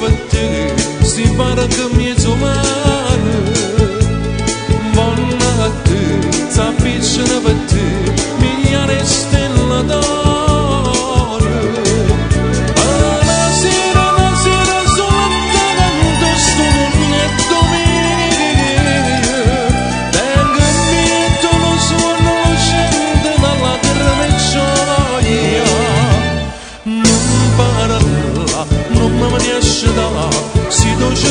văd si pare că mi-e umana Vonna tu, zapisce ne văd mi areste la donna Alla sera solata quando sto mugnetto mio Tengo miedo lo suono lo scende dalla grande gioia Non parla, non mi riesce da si doce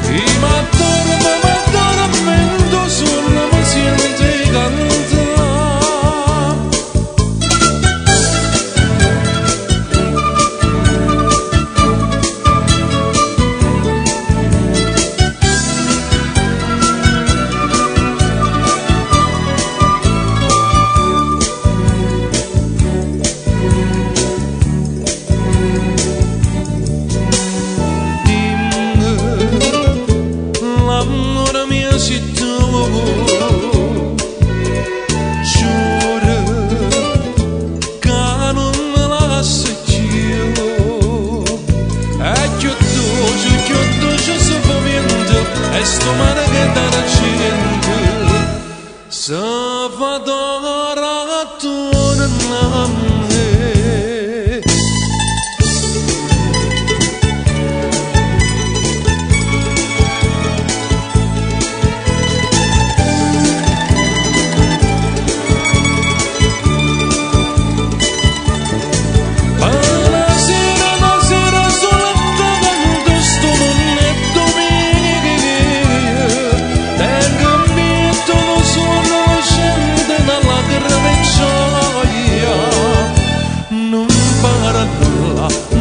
E m'addora mendo sulla mi sente cantare L'amore mio si tu giuro che non me lasci più e chiudo sto vivendo e sto mare che da accende se vado a tornare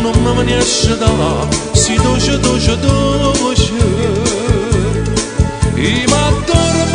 non mi riesce da si doce E m'addora